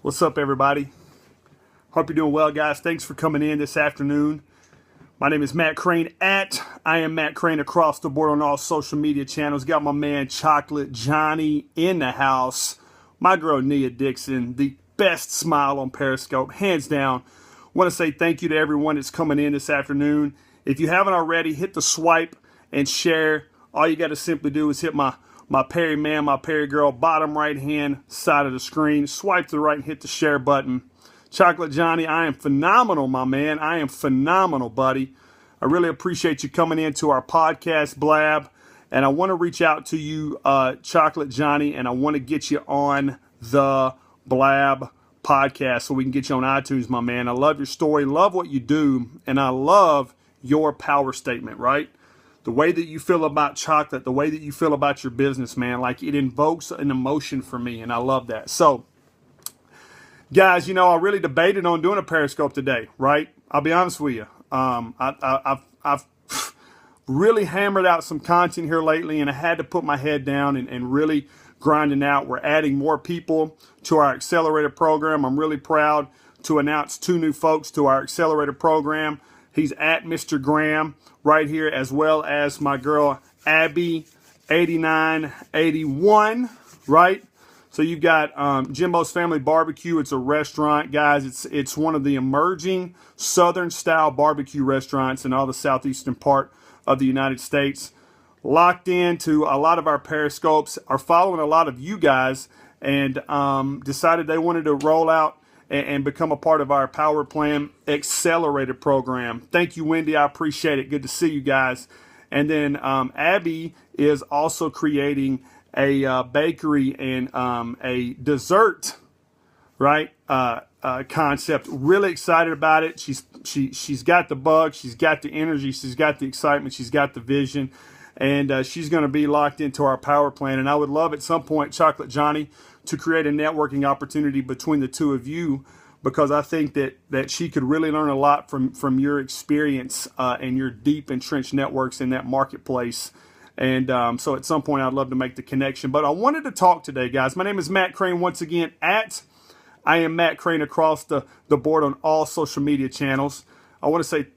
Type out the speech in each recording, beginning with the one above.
What's up, everybody? Hope you're doing well, guys. Thanks for coming in this afternoon. My name is Matt Crane at I am Matt Crane across the board on all social media channels. Got my man Chocolate Johnny in the house. My girl Nia Dixon, the best smile on Periscope, hands down. Want to say thank you to everyone that's coming in this afternoon. If you haven't already, hit the swipe and share. All you got to simply do is hit my Perry man, my Perry girl, bottom right hand side of the screen. Swipe to the right and hit the share button. Chocolate Johnny, I am phenomenal, my man. I am phenomenal, buddy. I really appreciate you coming into our podcast blab. And I want to reach out to you, Chocolate Johnny, and I want to get you on the blab podcast so we can get you on iTunes, my man. I love your story, love what you do, and I love your power statement, right? The way that you feel about chocolate, the way that you feel about your business, man, like it invokes an emotion for me, and I love that. So, guys, you know, I really debated on doing a Periscope today, right? I'll be honest with you. I've really hammered out some content here lately, and I had to put my head down and really grinding out. We're adding more people to our Accelerator program. I'm really proud to announce 2 new folks to our Accelerator program. He's at Mr. Graham right here, as well as my girl Abby 8981, right? So you've got Jimbo's Family Barbecue. It's a restaurant, guys. It's one of the emerging Southern style barbecue restaurants in all the southeastern part of the United States. Locked into a lot of our Periscopes, are following a lot of you guys, and decided they wanted to roll out and become a part of our Power Plan Accelerator program. Thank you, Wendy. I appreciate it. Good to see you guys. And then Abby is also creating a bakery and a dessert, right? Concept. Really excited about it. She's got the bug. She's got the energy. She's got the excitement. She's got the vision. And she's going to be locked into our power plan. And I would love at some point, Chocolate Johnny, to create a networking opportunity between the two of you, because I think that she could really learn a lot from your experience and your deep entrenched networks in that marketplace. And so at some point, I'd love to make the connection. But I wanted to talk today, guys. My name is Matt Crane, once again, at I am Matt Crane across the board on all social media channels. I want to say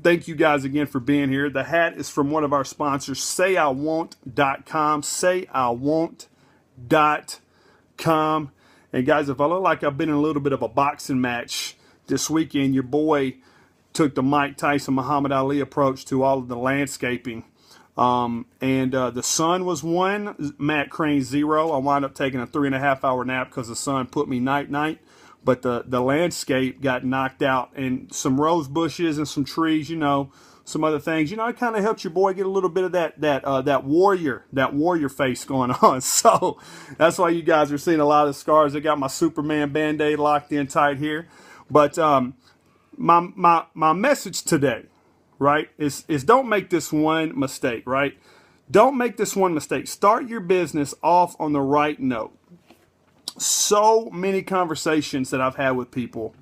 thank you guys again for being here. The hat is from one of our sponsors, sayiwont.com, sayiwont.com. And guys, if I look like I've been in a little bit of a boxing match this weekend, your boy took the Mike Tyson, Muhammad Ali approach to all of the landscaping. The sun was 1, Matt Crane 0. I wound up taking a 3.5-hour nap because the sun put me night. But the landscape got knocked out, and some rose bushes and some trees, you know, some other things. You know, it kind of helped your boy get a little bit of that warrior face going on. So that's why you guys are seeing a lot of scars. I got my Superman Band-Aid locked in tight here. But my message today, right, is don't make this one mistake, right? Don't make this one mistake. Start your business off on the right note. So many conversations that I've had with people,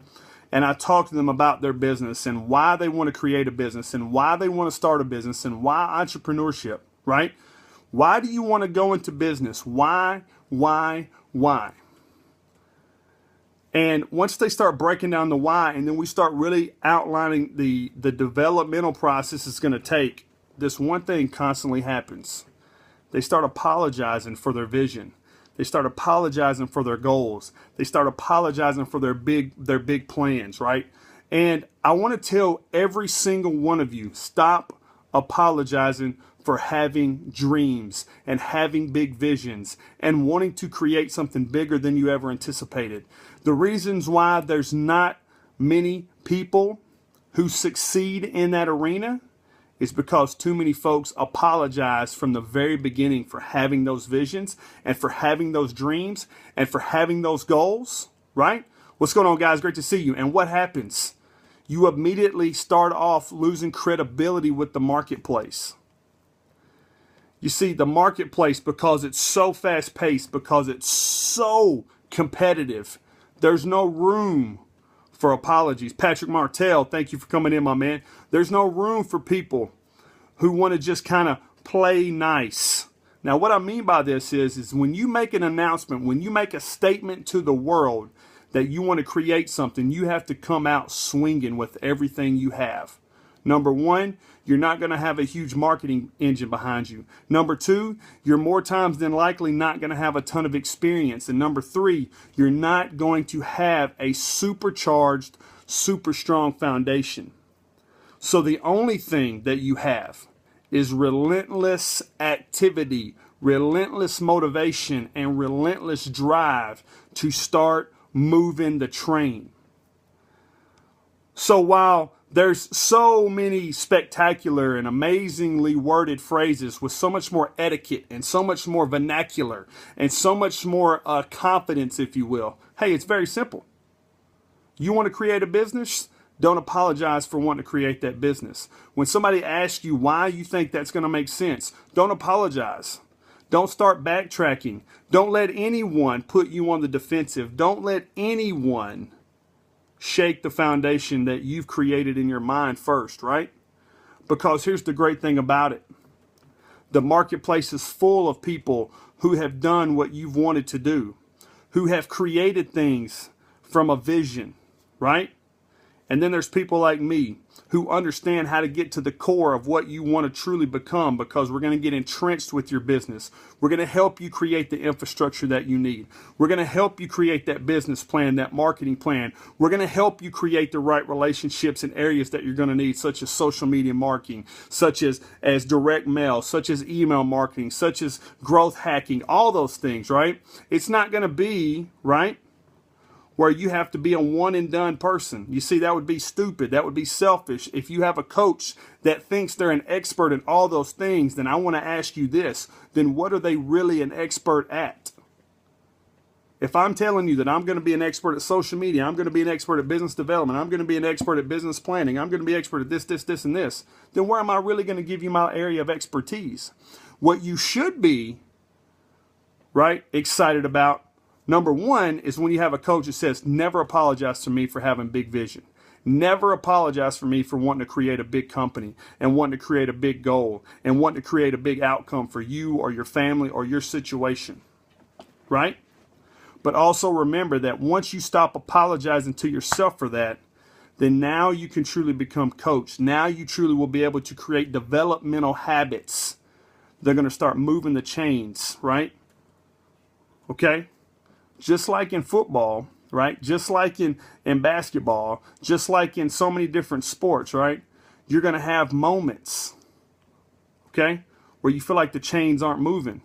and I talk to them about their business and why they want to create a business and why they want to start a business and why entrepreneurship, right? Why do you want to go into business? Why? And once they start breaking down the why, and then we start really outlining the developmental process it's going to take, this one thing constantly happens. They start apologizing for their vision. They start apologizing for their goals. They start apologizing for their big plans, right? And I want to tell every single one of you, stop apologizing for having dreams and having big visions and wanting to create something bigger than you ever anticipated. The reasons why there's not many people who succeed in that arena is because too many folks apologize from the very beginning for having those visions and for having those dreams and for having those goals, right? What's going on, guys? Great to see you. And what happens? You immediately start off losing credibility with the marketplace. You see, the marketplace, because it's so fast-paced, because it's so competitive, there's no room for apologies. Patrick Martell, thank you for coming in, my man. There's no room for people who want to just kind of play nice. Now, what I mean by this is when you make an announcement, when you make a statement to the world that you want to create something, you have to come out swinging with everything you have. Number one, you're not going to have a huge marketing engine behind you. Number two, you're more times than likely not going to have a ton of experience. And number three, you're not going to have a supercharged, super strong foundation. So the only thing that you have is relentless activity, relentless motivation, and relentless drive to start moving the train. So while there's so many spectacular and amazingly worded phrases with so much more etiquette and so much more vernacular and so much more confidence, if you will, hey, it's very simple. You want to create a business? Don't apologize for wanting to create that business. When somebody asks you why you think that's going to make sense, don't apologize. Don't start backtracking. Don't let anyone put you on the defensive. Don't let anyone shake the foundation that you've created in your mind first, right? Because here's the great thing about it. The marketplace is full of people who have done what you've wanted to do, who have created things from a vision, right? And then there's people like me who understand how to get to the core of what you want to truly become, because we're going to get entrenched with your business. We're going to help you create the infrastructure that you need. We're going to help you create that business plan, that marketing plan. We're going to help you create the right relationships in areas that you're going to need, such as social media marketing, such as direct mail, such as email marketing, such as growth hacking, all those things, right? It's not going to be, right, where you have to be a one and done person. You see, that would be stupid. That would be selfish. If you have a coach that thinks they're an expert in all those things, then I want to ask you this. Then what are they really an expert at? If I'm telling you that I'm going to be an expert at social media, I'm going to be an expert at business development, I'm going to be an expert at business planning, I'm going to be an expert at this, and this, then where am I really going to give you my area of expertise? What you should be, right, excited about, number one, is when you have a coach that says, never apologize to me for having big vision. Never apologize for me for wanting to create a big company and wanting to create a big goal and wanting to create a big outcome for you or your family or your situation, right? But also remember that once you stop apologizing to yourself for that, then now you can truly become coached. Now you truly will be able to create developmental habits. They're going to start moving the chains, right? Okay? Just like in football, right? Just like in basketball, just like in so many different sports, right? You're going to have moments, okay, where you feel like the chains aren't moving.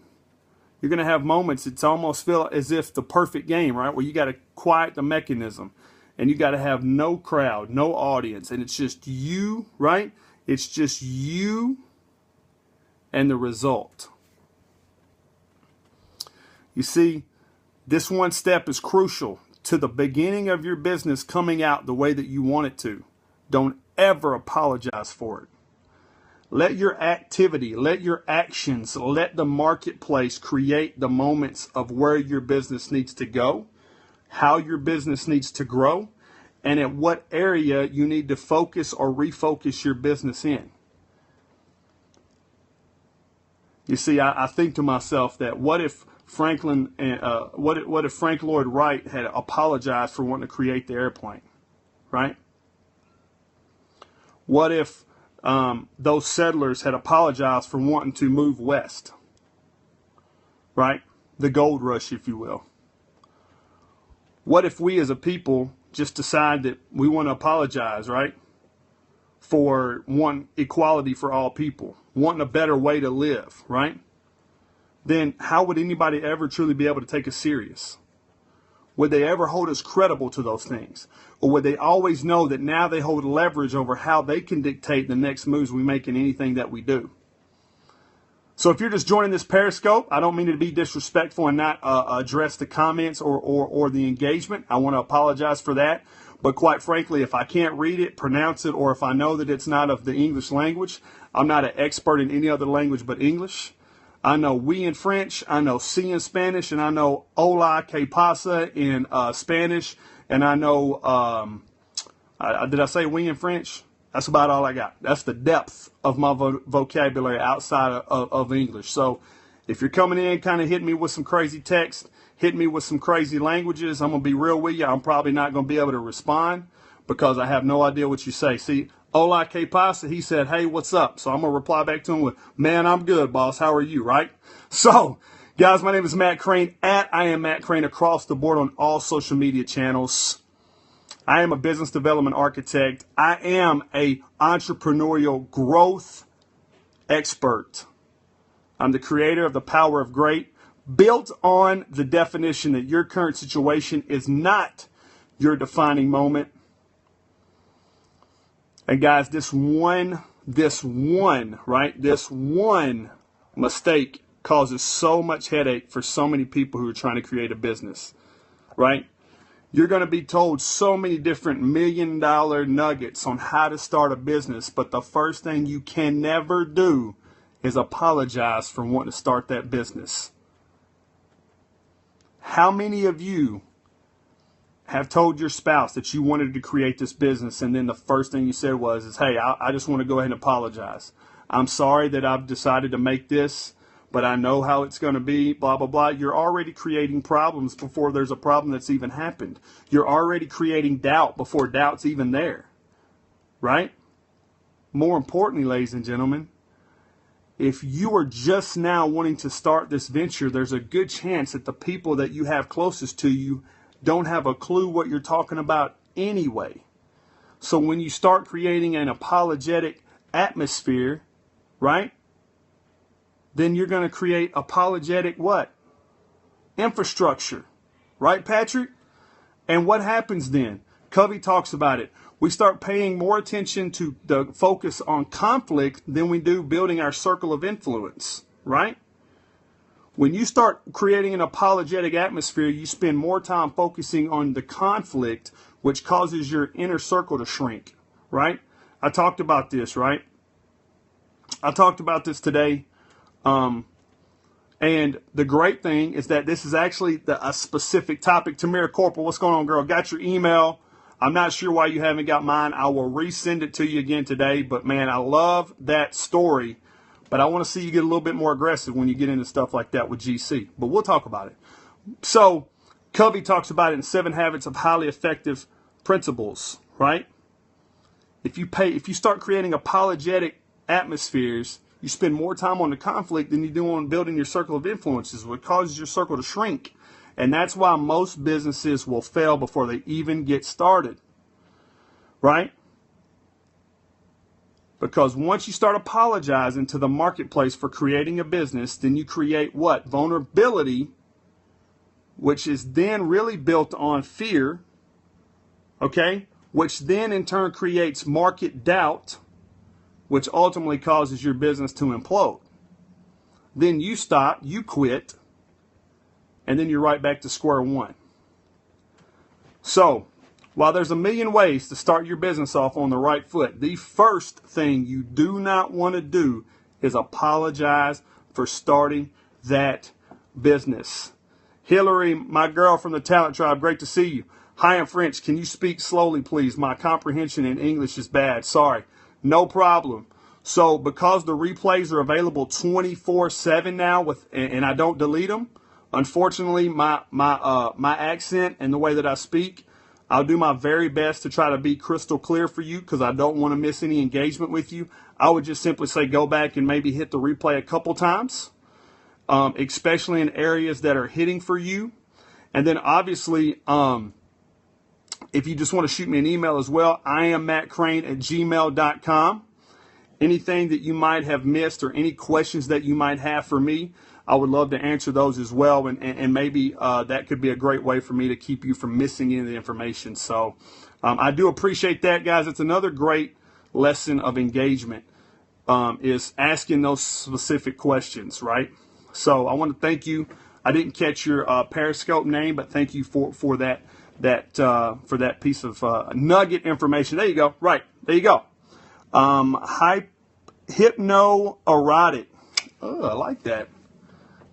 You're going to have moments, it's almost feel as if the perfect game, right? Where you got to quiet the mechanism and you got to have no crowd, no audience. And it's just you, right? It's just you and the result. You see, this one step is crucial to the beginning of your business coming out the way that you want it to. Don't ever apologize for it. Let your activity, let your actions, let the marketplace create the moments of where your business needs to go, how your business needs to grow, and at what area you need to focus or refocus your business in. You see, I think to myself that what if Frank Lloyd Wright had apologized for wanting to create the airplane, right? What if those settlers had apologized for wanting to move west, right? The gold rush, if you will. What if we as a people just decide that we want to apologize, right? For wanting equality for all people, wanting a better way to live, right? Then how would anybody ever truly be able to take us serious? Would they ever hold us credible to those things? Or would they always know that now they hold leverage over how they can dictate the next moves we make in anything that we do? So if you're just joining this Periscope, I don't mean to be disrespectful and not address the comments or the engagement. I want to apologize for that. But quite frankly, if I can't read it, pronounce it, or if I know that it's not of the English language, I'm not an expert in any other language but English. I know we in French, I know si in Spanish, and I know hola, que pasa in Spanish, and I know, did I say we in French? That's about all I got. That's the depth of my vocabulary outside of English. So If you're coming in kind of hitting me with some crazy text, hitting me with some crazy languages, I'm going to be real with you. I'm probably not going to be able to respond because I have no idea what you say. See, Hola, que pasa? He said, hey, what's up? So I'm going to reply back to him with, man, I'm good, boss. How are you, right? So, guys, my name is Matt Crane, I am Matt Crane across the board on all social media channels. I am a business development architect. I am a entrepreneurial growth expert. I'm the creator of The Power of Great, built on the definition that your current situation is not your defining moment. And guys, this one mistake causes so much headache for so many people who are trying to create a business, right? You're going to be told so many different $1 million nuggets on how to start a business, but the first thing you can never do is apologize for wanting to start that business. How many of you have told your spouse that you wanted to create this business and then the first thing you said was, hey, I just want to go ahead and apologize. I'm sorry that I've decided to make this, but I know how it's going to be, blah, blah, blah. You're already creating problems before there's a problem that's even happened. You're already creating doubt before doubt's even there, right? More importantly, ladies and gentlemen, if you are just now wanting to start this venture, there's a good chance that the people that you have closest to you don't have a clue what you're talking about anyway. So when you start creating an apologetic atmosphere, right, then you're going to create apologetic what? Infrastructure. Right, Patrick? And what happens then? Covey talks about it. We start paying more attention to the focus on conflict than we do building our circle of influence, right? When you start creating an apologetic atmosphere, you spend more time focusing on the conflict, which causes your inner circle to shrink, right? I talked about this, right? I talked about this today. And the great thing is that this is actually a specific topic. Tamara Corporal, what's going on, girl? Got your email. I'm not sure why you haven't got mine. I will resend it to you again today. But, man, I love that story. But I want to see you get a little bit more aggressive when you get into stuff like that with GC. But we'll talk about it. So, Covey talks about it in 7 Habits of Highly Effective Principles, right? If you start creating apologetic atmospheres, you spend more time on the conflict than you do on building your circle of influences, which causes your circle to shrink. And that's why most businesses will fail before they even get started, right? Because once you start apologizing to the marketplace for creating a business, then you create what? Vulnerability, which is then really built on fear, okay? Which then in turn creates market doubt, which ultimately causes your business to implode. Then you stop, you quit, and then you're right back to square one. So, while there's a million ways to start your business off on the right foot, the first thing you do not want to do is apologize for starting that business. Hillary, my girl from the Talent Tribe, great to see you. Hi, I'm French. Can you speak slowly, please? My comprehension in English is bad. Sorry. No problem. So because the replays are available 24/7 now and I don't delete them, unfortunately my accent and the way that I speak, I'll do my very best to try to be crystal clear for you because I don't want to miss any engagement with you. I would just simply say go back and maybe hit the replay a couple times, especially in areas that are hitting for you. And then obviously, if you just want to shoot me an email as well, I am mattcrane@gmail.com. Anything that you might have missed or any questions that you might have for me, I would love to answer those as well. And maybe that could be a great way for me to keep you from missing any of the information. So I do appreciate that, guys. It's another great lesson of engagement is asking those specific questions, right? So I want to thank you. I didn't catch your Periscope name, but thank you for that piece of nugget information. There you go. Right. There you go. Hypno-erotic. Oh, I like that.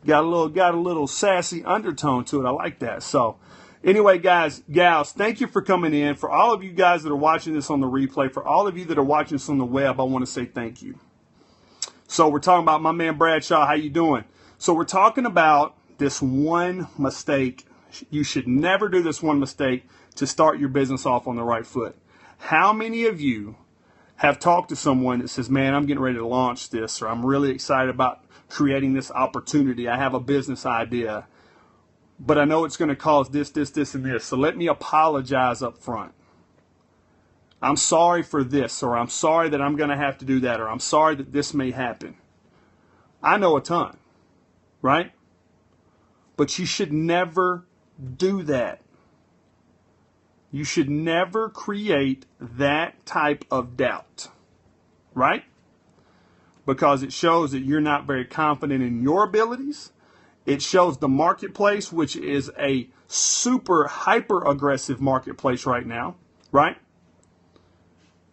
Got a little sassy undertone to it. I like that. So anyway, guys, gals, thank you for coming in. For all of you guys that are watching this on the replay, for all of you that are watching this on the web, I want to say thank you. So we're talking about my man Bradshaw. How you doing? So we're talking about this one mistake. You should never do this one mistake to start your business off on the right foot. How many of you have talked to someone that says, man, I'm getting ready to launch this, or I'm really excited about creating this opportunity. I have a business idea, but I know it's going to cause this, and this. So let me apologize up front. I'm sorry for this, or I'm sorry that I'm going to have to do that, or I'm sorry that this may happen. I know a ton, right? But you should never do that. You should never create that type of doubt, right? Because it shows that you're not very confident in your abilities. It shows the marketplace, which is a super hyper aggressive marketplace right now, right?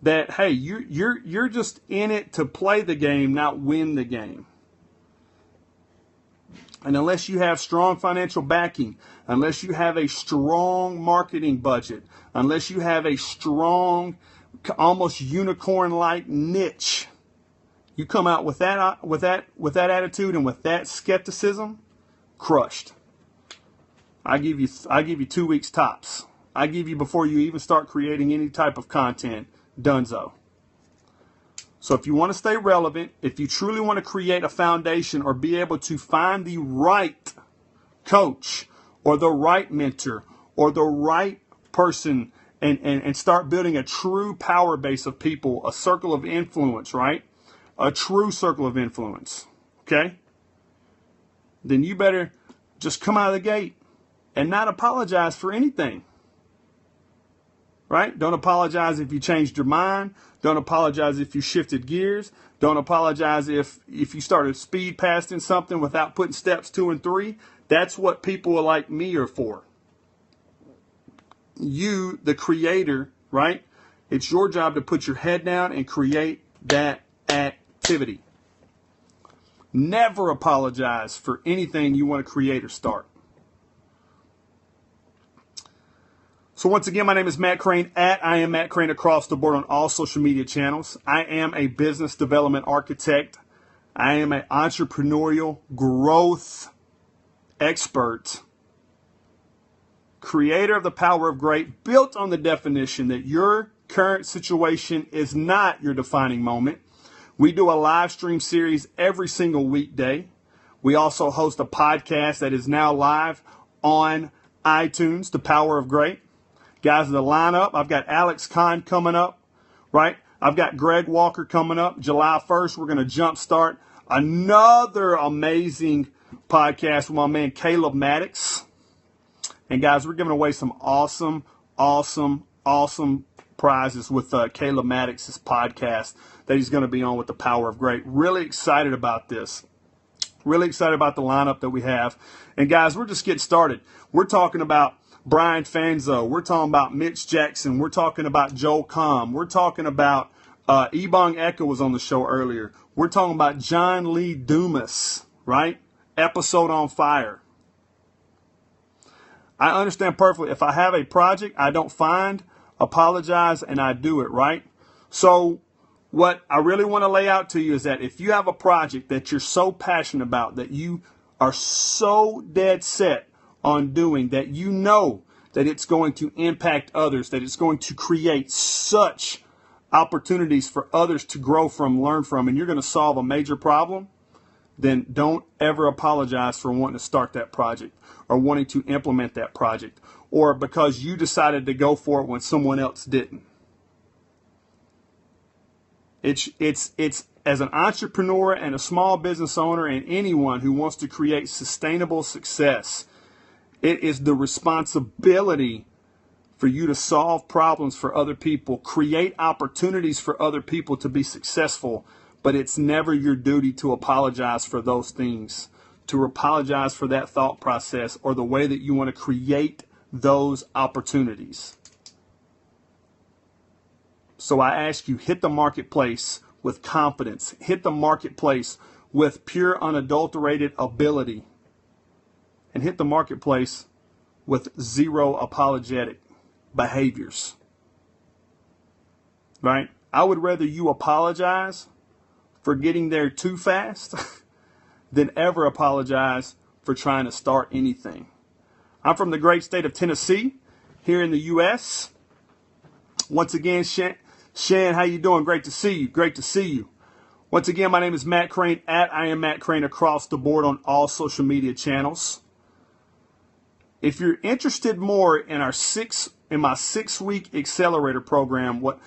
That, hey, you're just in it to play the game, not win the game. And unless you have strong financial backing, unless you have a strong marketing budget, unless you have a strong, almost unicorn-like niche, you come out with that attitude and with that skepticism, crushed. I give you 2 weeks tops. I give you before you even start creating any type of content, donezo. So if you want to stay relevant, if you truly want to create a foundation or be able to find the right coach or the right mentor or the right person and start building a true power base of people, a circle of influence, right? A true circle of influence, okay? Then you better just come out of the gate and not apologize for anything. Right? Don't apologize if you changed your mind. Don't apologize if you shifted gears. Don't apologize if you started speed pasting something without putting steps 2 and 3. That's what people like me are for. You, the creator, right? It's your job to put your head down and create that activity. Never apologize for anything you want to create or start. So once again, my name is Matt Crane I am Matt Crane across the board on all social media channels. I am a business development architect. I am an entrepreneurial growth expert, creator of the power of great, built on the definition that your current situation is not your defining moment. We do a live stream series every single weekday. We also host a podcast that is now live on iTunes, The Power of Great. Guys, the lineup, I've got Alex Kahn coming up, right? I've got Greg Walker coming up. July 1st, we're going to jumpstart another amazing podcast with my man Caleb Maddox. And guys, we're giving away some awesome prizes with Caleb Maddox's podcast that he's going to be on with The Power of Great. Really excited about this. Really excited about the lineup that we have. And guys, we're just getting started. We're talking about Brian Fanzo. We're talking about Mitch Jackson. We're talking about Joel Comm. We're talking about Ebong Eka was on the show earlier. We're talking about John Lee Dumas, right? Episode on fire. I understand perfectly. If I have a project I don't find, apologize, and I do it, right? So what I really want to lay out to you is that if you have a project that you're so passionate about, that you are so dead set on doing, that you know that it's going to impact others, that it's going to create such opportunities for others to grow from, learn from, and you're going to solve a major problem, then don't ever apologize for wanting to start that project or wanting to implement that project, or because you decided to go for it when someone else didn't. It's as an entrepreneur and a small business owner and anyone who wants to create sustainable success, it is the responsibility for you to solve problems for other people, create opportunities for other people to be successful, but it's never your duty to apologize for those things, to apologize for that thought process or the way that you want to create those opportunities. So I ask you, hit the marketplace with confidence. Hit the marketplace with pure, unadulterated ability. And hit the marketplace with zero apologetic behaviors. Right? I would rather you apologize for getting there too fast than ever apologize for trying to start anything. I'm from the great state of Tennessee, here in the U.S. Once again, Shan, how you doing? Great to see you. Great to see you. Once again, my name is Matt Crane at I am Matt Crane across the board on all social media channels. If you're interested more in my 6-week accelerator program, we're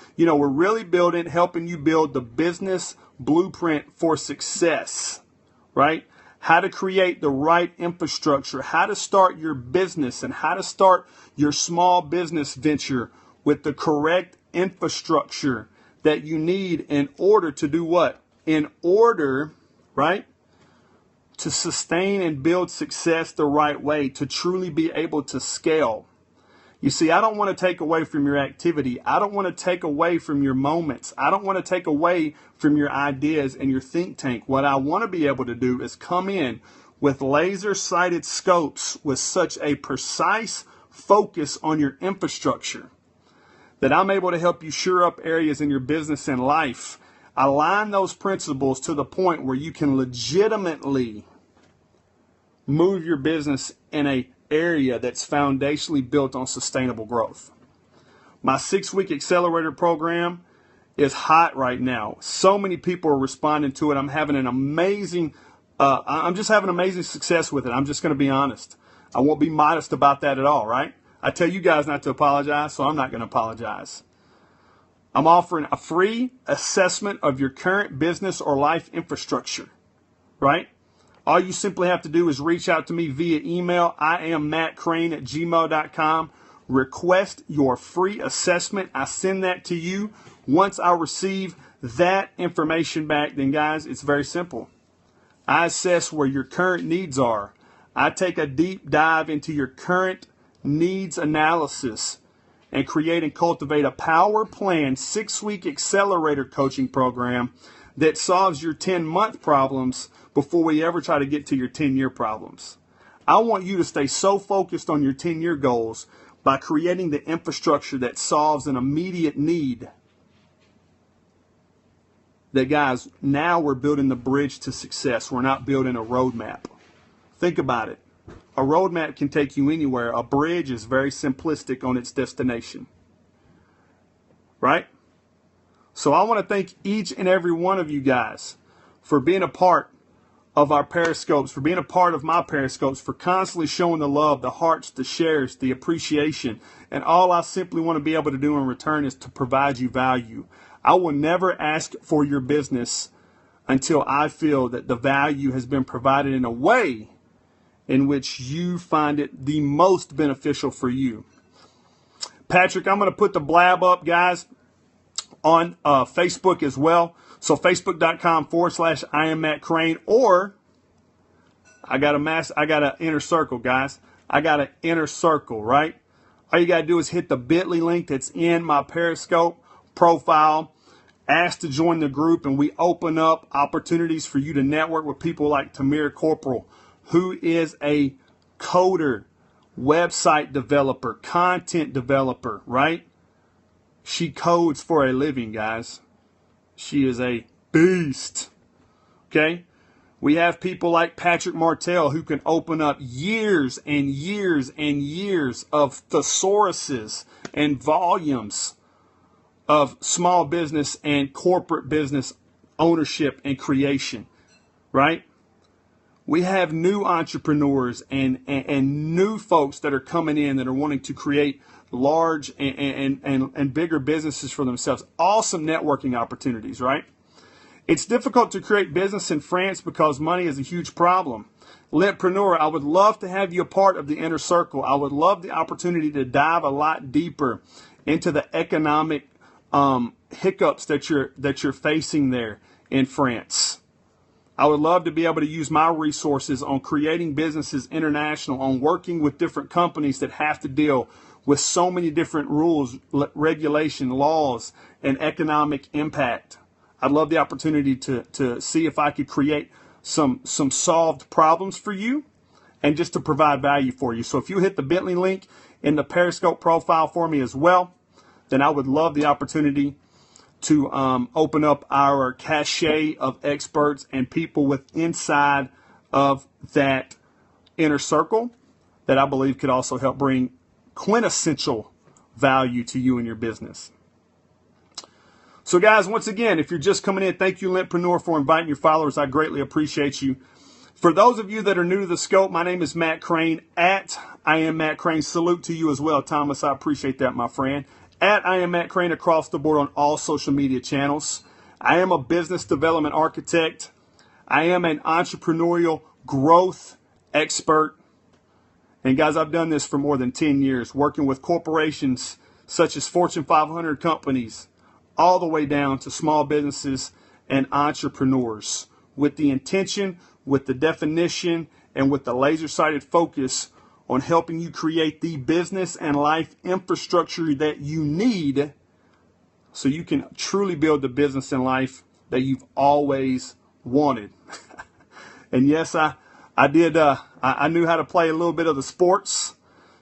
really helping you build the business blueprint for success, right? How to create the right infrastructure, how to start your business, and how to start your small business venture with the correct infrastructure that you need in order to do what? In order, right, to sustain and build success the right way, to truly be able to scale. You see, I don't want to take away from your activity. I don't want to take away from your moments. I don't want to take away from your ideas and your think tank. What I want to be able to do is come in with laser-sighted scopes with such a precise focus on your infrastructure that I'm able to help you shore up areas in your business and life. Align those principles to the point where you can legitimately move your business in a area that's foundationally built on sustainable growth. My 6-week accelerator program is hot right now. So many people are responding to it. I'm having an amazing, I'm just having amazing success with it. I'm just going to be honest. I won't be modest about that at all, right? I tell you guys not to apologize, so I'm not going to apologize. I'm offering a free assessment of your current business or life infrastructure, right? All you simply have to do is reach out to me via email. I am mattcrane@gmail.com. Request your free assessment. I send that to you. Once I receive that information back, then guys, it's very simple. I assess where your current needs are. I take a deep dive into your current needs analysis and create and cultivate a power plan 6-week accelerator coaching program that solves your 10-month problems before we ever try to get to your 10-year problems. I want you to stay so focused on your 10-year goals by creating the infrastructure that solves an immediate need that, guys, now we're building the bridge to success. We're not building a roadmap. Think about it. A roadmap can take you anywhere. A bridge is very simplistic on its destination. Right? So I want to thank each and every one of you guys for being a part of our Periscopes, for being a part of my Periscopes, for constantly showing the love, the hearts, the shares, the appreciation. And all I simply want to be able to do in return is to provide you value. I will never ask for your business until I feel that the value has been provided in a way in which you find it the most beneficial for you. Patrick, I'm going to put the blab up, guys, on Facebook as well. So facebook.com/I am Matt Crane, or I got an inner circle, guys. I got an inner circle, right? All you got to do is hit the bit.ly link that's in my Periscope profile, ask to join the group, and we open up opportunities for you to network with people like Tamir Corporal, who is a coder, website developer, content developer, right? She codes for a living, guys. She is a beast. Okay? We have people like Patrick Martell who can open up years and years and years of thesauruses and volumes of small business and corporate business ownership and creation. Right? We have new entrepreneurs and new folks that are coming in that are wanting to create large and bigger businesses for themselves. Awesome networking opportunities, right? It's difficult to create business in France because money is a huge problem. Lentpreneur, I would love to have you a part of the inner circle. I would love the opportunity to dive a lot deeper into the economic hiccups that you're facing there in France. I would love to be able to use my resources on creating businesses international, on working with different companies that have to deal with so many different rules, regulation, laws, and economic impact. I'd love the opportunity to see if I could create some solved problems for you and just to provide value for you. So if you hit the bit.ly link in the Periscope profile for me as well, then I would love the opportunity to open up our cachet of experts and people with inside of that inner circle that I believe could also help bring quintessential value to you and your business. So guys, once again, if you're just coming in, thank you, Lentpreneur, for inviting your followers. I greatly appreciate you. For those of you that are new to the scope, my name is Matt Crane at I Am Matt Crane. Salute to you as well, Thomas. I appreciate that, my friend. At I Am Matt Crane across the board on all social media channels. I am a business development architect. I am an entrepreneurial growth expert. And guys, I've done this for more than 10 years, working with corporations such as Fortune 500 companies, all the way down to small businesses and entrepreneurs, with the intention, with the definition, and with the laser-sighted focus on helping you create the business and life infrastructure that you need so you can truly build the business and life that you've always wanted. And yes, I knew how to play a little bit of the sports.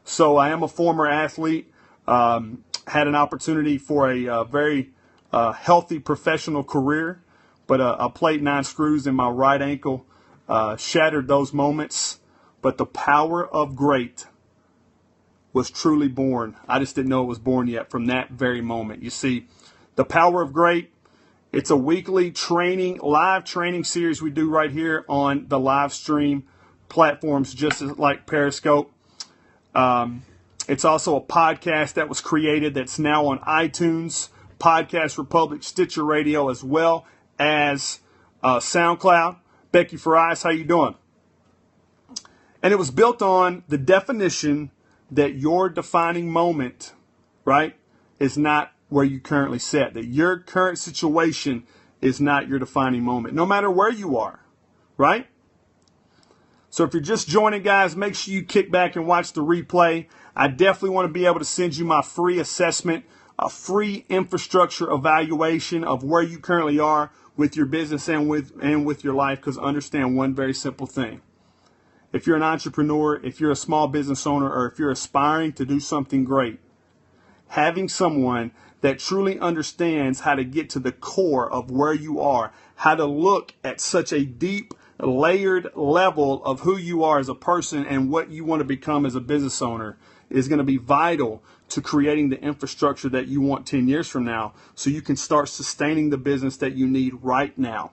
So I am a former athlete, had an opportunity for a very healthy professional career, but I played 9 screws in my right ankle, shattered those moments. But the power of great was truly born. I just didn't know it was born yet from that very moment. You see, the power of great, it's a weekly training, live training series we do right here on the live stream platforms, just like Periscope. It's also a podcast that was created that's now on iTunes, Podcast Republic, Stitcher Radio, as well as SoundCloud. Becky Farias, how you doing? And it was built on the definition that your defining moment, right, is not where you currently sit. That your current situation is not your defining moment, no matter where you are, right? So if you're just joining, guys, make sure you kick back and watch the replay. I definitely want to be able to send you my free assessment, a free infrastructure evaluation of where you currently are with your business and with your life, because understand one very simple thing. If you're an entrepreneur, if you're a small business owner, or if you're aspiring to do something great, having someone that truly understands how to get to the core of where you are, how to look at such a deep, layered level of who you are as a person and what you want to become as a business owner is going to be vital to creating the infrastructure that you want 10 years from now, so you can start sustaining the business that you need right now.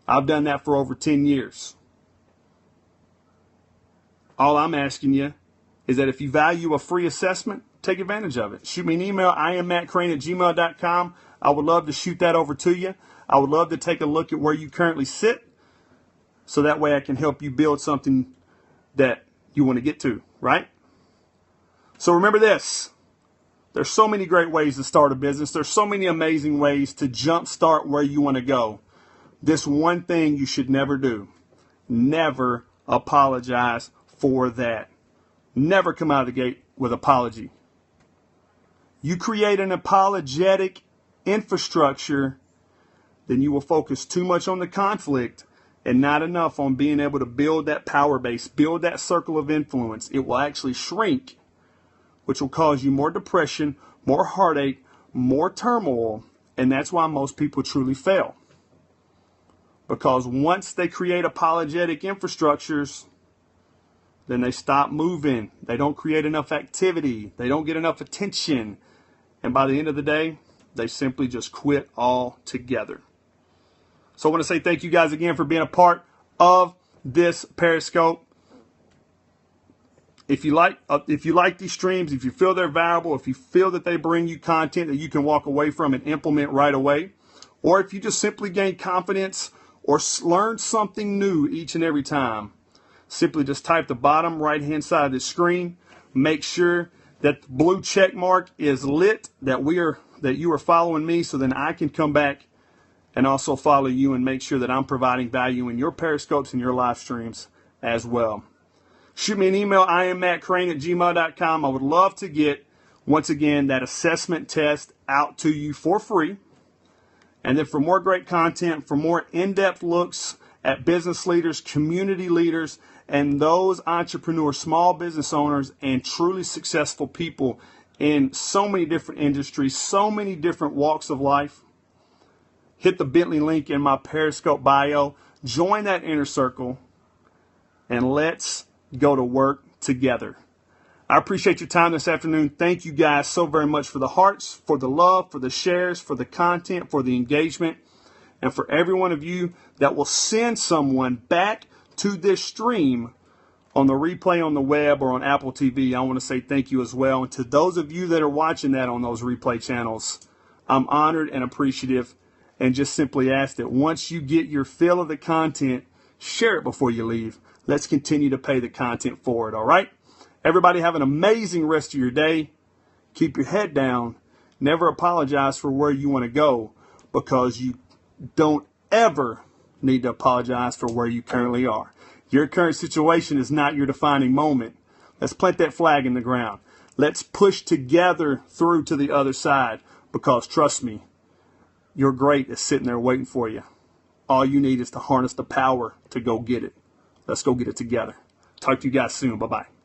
I've done that for over 10 years. All I'm asking you is that if you value a free assessment, take advantage of it. Shoot me an email, IamMattCrane@gmail.com. I would love to shoot that over to you. I would love to take a look at where you currently sit, so that way I can help you build something that you want to get to, right? So remember this. There's so many great ways to start a business. There's so many amazing ways to jumpstart where you want to go. This one thing you should never do. Never apologize for that. Never come out of the gate with apology. You create an apologetic infrastructure, then you will focus too much on the conflict and not enough on being able to build that power base, build that circle of influence. It will actually shrink, which will cause you more depression, more heartache, more turmoil, and that's why most people truly fail. Because once they create apologetic infrastructures, then they stop moving. They don't create enough activity. They don't get enough attention. And by the end of the day, they simply just quit altogether. So I want to say thank you guys again for being a part of this Periscope. If you like these streams, if you feel they're valuable, if you feel that they bring you content that you can walk away from and implement right away, or if you just simply gain confidence or learn something new each and every time, simply just type the bottom right-hand side of the screen. Make sure that the blue check mark is lit, that you are following me, so then I can come back and also follow you and make sure that I'm providing value in your Periscopes and your live streams as well. Shoot me an email, IamMattCrane@gmail.com. I would love to get, once again, that assessment test out to you for free. And then for more great content, for more in-depth looks at business leaders, community leaders, and those entrepreneurs, small business owners, and truly successful people in so many different industries, so many different walks of life, hit the Bentley link in my Periscope bio. Join that inner circle. and let's go to work together. I appreciate your time this afternoon. Thank you guys so very much for the hearts, for the love, for the shares, for the content, for the engagement, and for every one of you that will send someone back to this stream on the replay on the web or on Apple TV. I want to say thank you as well. And to those of you that are watching that on those replay channels, I'm honored and appreciative, and just simply ask that once you get your fill of the content, share it before you leave. Let's continue to pay the content forward, all right? Everybody have an amazing rest of your day. Keep your head down. Never apologize for where you want to go, because you don't ever need to apologize for where you currently are. Your current situation is not your defining moment. Let's plant that flag in the ground. Let's push together through to the other side, because trust me, your great is sitting there waiting for you. All you need is to harness the power to go get it. Let's go get it together. Talk to you guys soon. Bye-bye.